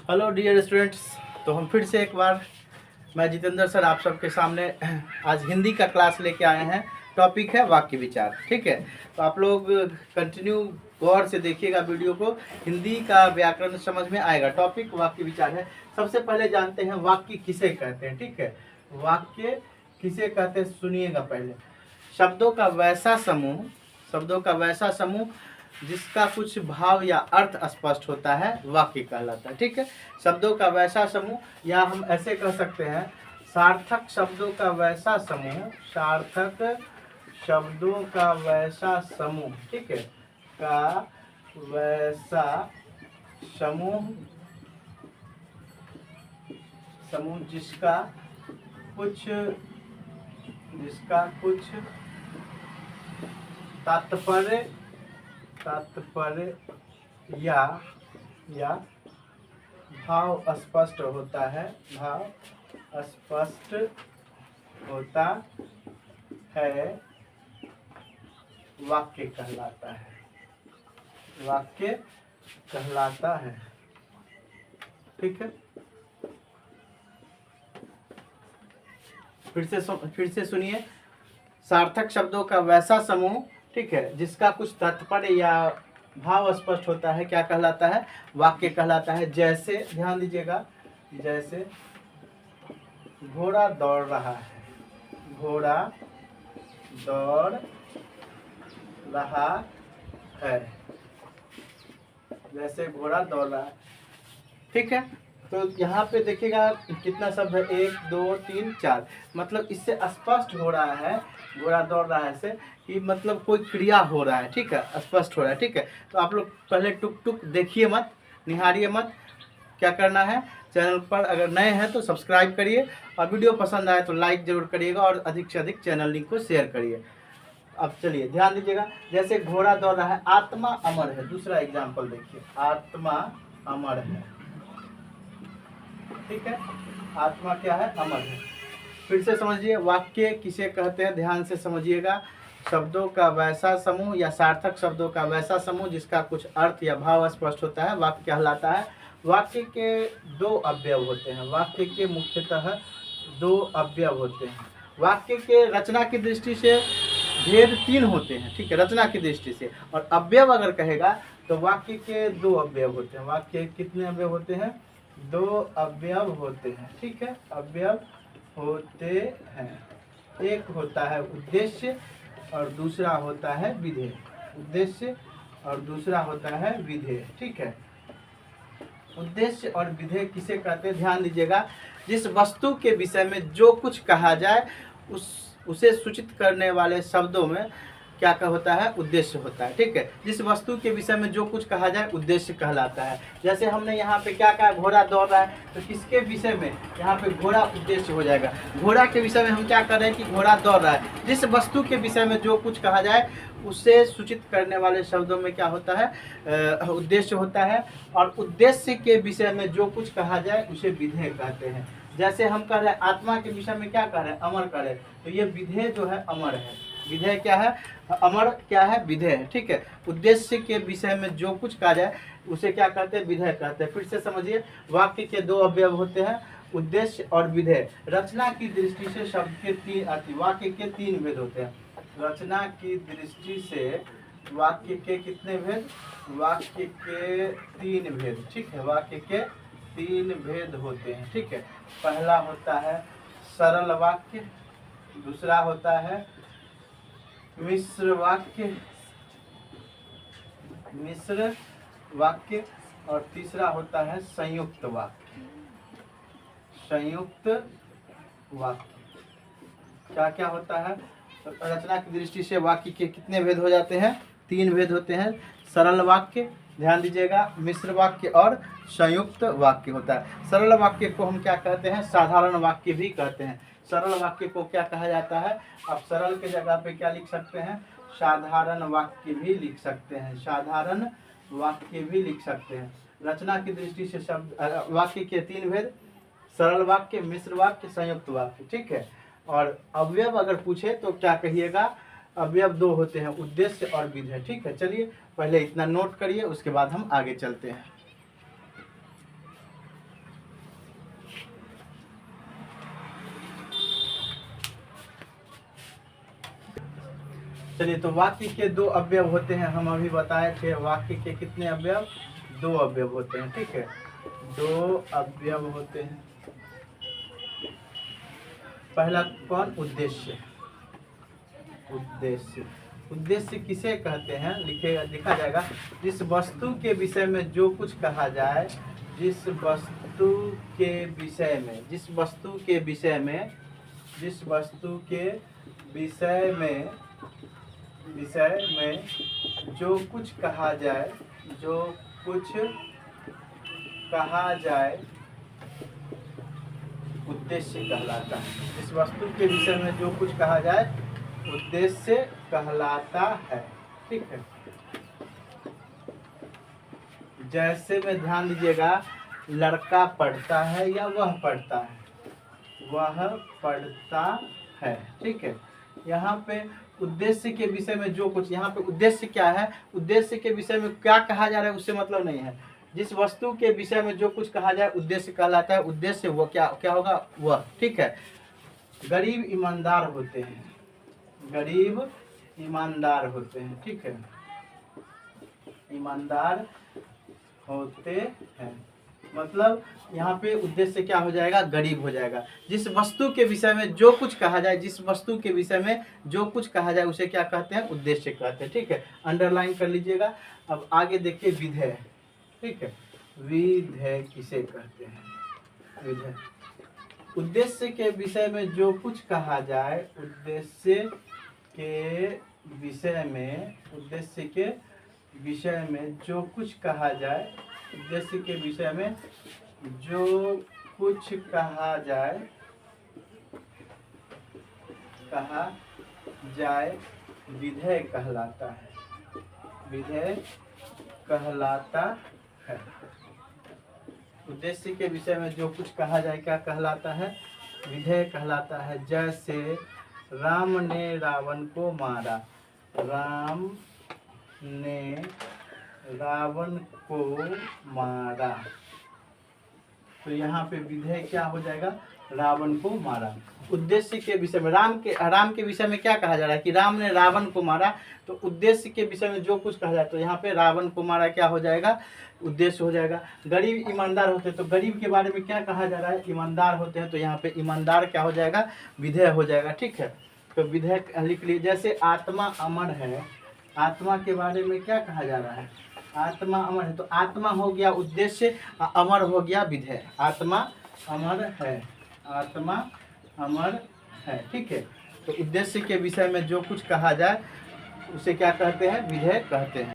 Hello dear students. तो हम फिर से एक बार, मैं जितेंद्र सर आप सबके सामने आज हिंदी का क्लास लेके आए हैं। टॉपिक है वाक्य विचार। ठीक है, तो आप लोग कंटिन्यू गौर से देखिएगा वीडियो को, हिंदी का व्याकरण समझ में आएगा। टॉपिक वाक्य विचार है। सबसे पहले जानते हैं वाक्य किसे कहते हैं। ठीक है, वाक्य किसे कहते हैं सुनिएगा पहले। शब्दों का वैसा समूह जिसका कुछ भाव या अर्थ स्पष्ट होता है वाक्य कहलाता है। ठीक है, शब्दों का वैसा समूह, या हम ऐसे कह सकते हैं सार्थक शब्दों का वैसा समूह, सार्थक शब्दों का वैसा समूह। ठीक है, का वैसा समूह जिसका कुछ तात्पर्य या भाव स्पष्ट होता है, वाक्य कहलाता है। ठीक है, फिर से सुनिए। सार्थक शब्दों का वैसा समूह, ठीक है, जिसका कुछ तात्पर्य या भाव स्पष्ट होता है, क्या कहलाता है? वाक्य कहलाता है। जैसे, ध्यान दीजिएगा, जैसे घोड़ा दौड़ रहा है, जैसे घोड़ा दौड़ रहा है। ठीक है, तो यहाँ पे देखिएगा कितना शब्द है, 1 2 3 4। मतलब इससे स्पष्ट हो रहा है घोड़ा दौड़ रहा है से कि मतलब कोई क्रिया हो रहा है। ठीक है, स्पष्ट हो रहा है। ठीक है, तो आप लोग पहले टुक टुक देखिए मत, निहारिए मत। क्या करना है, चैनल पर अगर नए हैं तो सब्सक्राइब करिए, और वीडियो पसंद आए तो लाइक जरूर करिएगा, और अधिक से अधिक चैनल लिंक को शेयर करिए। अब चलिए ध्यान दीजिएगा, जैसे घोड़ा दौड़ रहा है, आत्मा अमर है। दूसरा एग्जाम्पल देखिए, आत्मा अमर है। ठीक है, आत्मा क्या है? अमर है। फिर से समझिए, वाक्य किसे कहते हैं, ध्यान से समझिएगा। शब्दों का वैसा समूह या सार्थक शब्दों का वैसा समूह जिसका कुछ अर्थ या भाव स्पष्ट होता है वाक्य कहलाता है। वाक्य के दो अवयव होते हैं, वाक्य के मुख्यतः दो अवयव होते हैं। वाक्य के रचना की दृष्टि से भेद 3 होते हैं। ठीक है, रचना की दृष्टि से। और अवयव अगर कहेगा तो वाक्य के 2 अवयव होते हैं। वाक्य के कितने अवयव होते हैं? 2 अवयव होते हैं। ठीक है, अवयव होते हैं। एक होता है उद्देश्य और दूसरा होता है विधेय। उद्देश्य और दूसरा होता है विधेय। ठीक है, उद्देश्य और विधेय किसे कहते हैं? ध्यान दीजिएगा, जिस वस्तु के विषय में जो कुछ कहा जाए उसे सूचित करने वाले शब्दों में क्या होता है? उद्देश्य होता है। ठीक है, जिस वस्तु के विषय में जो कुछ कहा जाए उद्देश्य कहलाता है। जैसे हमने यहाँ पे क्या कहा, घोड़ा दौड़ रहा है, तो किसके विषय में? यहाँ पे घोड़ा उद्देश्य हो जाएगा। घोड़ा के विषय में हम क्या कर रहे हैं कि घोड़ा दौड़ रहा है। जिस वस्तु के विषय में जो कुछ कहा जाए उसे सूचित करने वाले शब्दों में क्या होता है? उद्देश्य होता है। और उद्देश्य के विषय में जो कुछ कहा जाए उसे विधेय कहते हैं। जैसे हम कह रहे हैं आत्मा के विषय में क्या कह रहे हैं? अमर कह रहे हैं, तो ये विधेय जो है अमर है। विधेय क्या है? अमर क्या है? विधेय है। ठीक है, उद्देश्य के विषय में जो कुछ कहा जाए उसे क्या कहते हैं? विधेय कहते हैं। फिर से समझिए, वाक्य के 2 अवयव होते हैं, उद्देश्य और विधेय। रचना की दृष्टि से शब्द के 3 अर्थ, वाक्य के 3 भेद होते हैं। रचना की दृष्टि से वाक्य के कितने भेद? वाक्य के 3 भेद। ठीक है, वाक्य के 3 भेद होते हैं। ठीक है, पहला होता है सरल वाक्य, दूसरा होता है मिश्र वाक्य, और तीसरा होता है संयुक्त वाक्य। क्या क्या होता है? तो रचना की दृष्टि से वाक्य के कितने भेद हो जाते हैं? 3 भेद होते हैं। सरल वाक्य, ध्यान दीजिएगा, मिश्र वाक्य और संयुक्त वाक्य होता है। सरल वाक्य को हम क्या कहते हैं? साधारण वाक्य भी कहते हैं। सरल वाक्य को क्या कहा जाता है? आप सरल के जगह पे क्या लिख सकते हैं? साधारण वाक्य भी लिख सकते हैं। साधारण वाक्य भी लिख सकते हैं। रचना की दृष्टि से शब्द वाक्य के 3 भेद, सरल वाक्य, मिश्र वाक्य, संयुक्त वाक्य। ठीक है, और अवयव अगर पूछे तो क्या कहिएगा? अवयव 2 होते हैं, उद्देश्य और विधेय। ठीक है, चलिए पहले इतना नोट करिए, उसके बाद हम आगे चलते हैं। चलिए, तो वाक्य के दो अवयव होते हैं, हम अभी बताए थे। वाक्य के कितने अवयव? दो अवयव होते हैं, ठीक है, दो अवयव होते हैं। पहला कौन? उद्देश्य। उद्देश्य, उद्देश्य किसे कहते हैं? लिखा जाएगा, जिस वस्तु के विषय में जो कुछ कहा जाए, जिस वस्तु के विषय में, जिस वस्तु के विषय में, जिस वस्तु के विषय में जो कुछ कहा जाए, जो कुछ कहा जाए, उद्देश्य कहलाता है। जिस वस्तु के विषय में जो कुछ कहा जाए, उद्देश्य कहलाता है, ठीक है। जैसे में ध्यान दीजिएगा, लड़का पढ़ता है या वह पढ़ता है? वह पढ़ता है, ठीक है। यहाँ पे उद्देश्य के विषय में जो कुछ, यहाँ पे उद्देश्य क्या है? उद्देश्य के विषय में क्या कहा जा रहा है उससे मतलब नहीं है। जिस वस्तु के विषय में जो कुछ कहा जाए, उद्देश्य कहलाता है। उद्देश्य वो क्या होगा? वह, ठीक है। गरीब ईमानदार होते हैं, गरीब ईमानदार होते हैं, ठीक है, ईमानदार होते हैं। मतलब यहाँ पे उद्देश्य क्या हो जाएगा? गरीब हो जाएगा। जिस वस्तु के विषय में जो कुछ कहा जाए, जिस वस्तु के विषय में जो कुछ कहा जाए, उसे क्या कहते हैं? उद्देश्य कहते हैं, ठीक है। अंडरलाइन कर लीजिएगा। अब आगे देखिए, विधेय, ठीक है। विधेय किसे कहते हैं? विधेय, उद्देश्य के विषय में जो कुछ कहा जाए, उद्देश्य के विषय में, उद्देश्य के विषय में जो कुछ कहा जाए, उद्देश्य के विषय में जो कुछ कहा जाए, विधेय कहलाता है, विधेय कहलाता है। उद्देश्य के विषय में जो कुछ कहा जाए, क्या कहलाता है? विधेय कहलाता है। जैसे राम ने रावण को मारा, राम ने रावण को मारा, तो यहाँ पे विधेय क्या हो जाएगा? रावण को मारा। उद्देश्य के विषय में, राम के विषय में क्या कहा जा रहा है कि राम ने रावण को मारा, तो उद्देश्य के विषय में जो कुछ कहा जाए, तो यहाँ पे रावण को मारा क्या हो जाएगा? उद्देश्य हो जाएगा। गरीब ईमानदार होते हैं, तो गरीब के बारे में क्या कहा जा रहा है? ईमानदार होते हैं, तो यहाँ पे ईमानदार क्या हो जाएगा? विधेय हो जाएगा, ठीक है। तो विधेय लिख लीजिए। जैसे आत्मा अमर है, आत्मा के बारे में क्या कहा जा रहा है? आत्मा अमर है, तो आत्मा हो गया उद्देश्य, अमर हो गया विधेय। आत्मा अमर है, आत्मा अमर है, ठीक है। तो उद्देश्य के विषय में जो कुछ कहा जाए, उसे क्या कहते हैं? विधेय कहते हैं।